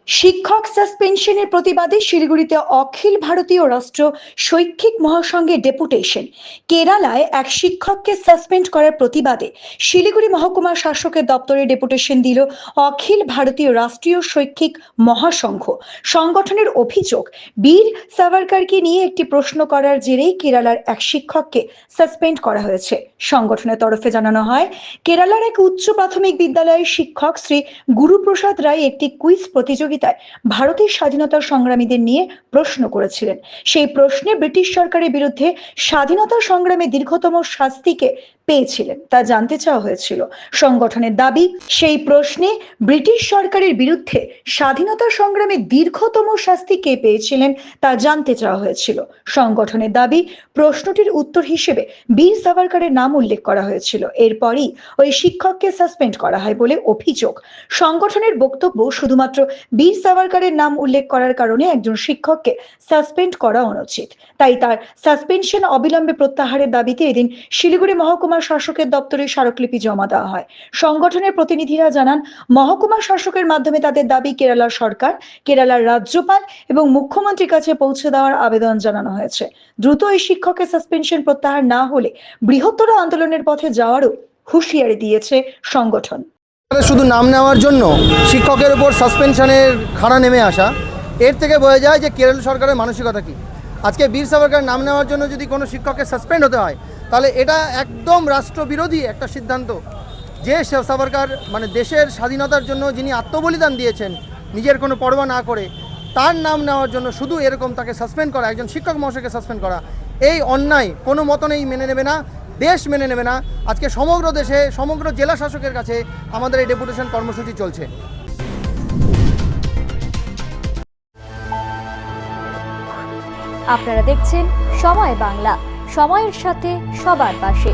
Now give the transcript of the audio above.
শিক্ষক সাসপেনশনের প্রতিবাদে শিলিগুড়িতে অখিল ভারতীয় রাষ্ট্র শৈক্ষিক মহাসংঘের ডেপুটেশন। কেরালায় এক শিক্ষককে সাসপেন্ড করার প্রতিবাদে শিলিগুড়ি মহকুমা শাসকের দপ্তরে ডেপুটেশন দিল অখিল ভারতীয় রাষ্ট্রীয় শৈক্ষিক মহাসংঘ। সংগঠনের অভিযোগ, বীর সাভারকরকে নিয়ে একটি প্রশ্ন করার জেরেই কেরালার এক শিক্ষককে সাসপেন্ড করা হয়েছে। সংগঠনের তরফে জানানো হয়, কেরালার এক উচ্চ প্রাথমিক বিদ্যালয়ের শিক্ষক শ্রী গুরুপ্রসাদ রায় একটি কুইজ প্রতিযোগিতায় ভারতের স্বাধীনতা সংগ্রামীদের নিয়ে প্রশ্ন করেছিলেন। সেই প্রশ্নে ব্রিটিশ সরকারের বিরুদ্ধে স্বাধীনতা সংগ্রামে দীর্ঘতম শাস্তিকে পেয়েছিলেন তা জানতে চাওয়া হয়েছিল। সংগঠনের দাবি, সেই প্রশ্নে ব্রিটিশ সরকারের বিরুদ্ধে স্বাধীনতা সংগ্রামে দীর্ঘতম শাস্তি কে পেয়েছিলেন তা জানতে চাওয়া হয়েছিল। সংগঠনের দাবি, প্রশ্নটির উত্তর হিসেবে বীর সাভারকরের নাম উল্লেখ করা হয়েছিল। এরপরই ওই শিক্ষককে সাসপেন্ড করা হয় বলে অভিযোগ। সংগঠনের বক্তব্য, শুধুমাত্র বীর সাভারকরের নাম উল্লেখ করার কারণে একজন শিক্ষককে সাসপেন্ড করা অনুচিত, তাই তার সাসপেনশন অবিলম্বে প্রত্যাহারের দাবিতে এদিন শিলিগুড়ি মহকুমা শাসকের দপ্তরে স্মারকলিপি জমা দেওয়া হয়। সংগঠনের প্রতিনিধিরা জানান, মহকুমা শাসকের মাধ্যমে তাদের দাবি কেরালা সরকার, কেরালার রাজ্যপাল এবং মুখ্যমন্ত্রীর কাছে পৌঁছে দেওয়ার আবেদন জানানো হয়েছে। দ্রুত এই শিক্ষকের সাসপেনশন প্রত্যাহার না হলে বৃহত্তর আন্দোলনের পথে যাওয়ারও হুঁশিয়ারি দিয়েছে সংগঠন। শুধু নাম নেওয়ার জন্য শিক্ষকের উপর সাসপেনশনের খাড়া নেমে আসা, এর থেকে বোঝা যায় যে কেরল সরকারের মানসিকতা কী। আজকে বীর সাভারকর নাম নেওয়ার জন্য যদি কোনো শিক্ষককে সাসপেন্ড হতে হয়, তাহলে এটা একদম রাষ্ট্রবিরোধী একটা সিদ্ধান্ত। যে সাভারকর মানে দেশের স্বাধীনতার জন্য যিনি আত্মবলিদান দিয়েছেন নিজের কোনো পরোয়া না করে, তার নাম নেওয়ার জন্য শুধু এরকম তাকে সাসপেন্ড করা, একজন শিক্ষক মহাশয়কে সাসপেন্ড করা, এই অন্যায় কোনো মতনেই মেনে নেবে না, দেশ মেনে নেবে না। আজকে সমগ্র দেশে সমগ্র জেলা শাসকের কাছে আমাদের এই ডেপুটেশন কর্মসূচি চলছে। আপনারা দেখছেন সময় বাংলা, সময়ের সাথে সবার পাশে।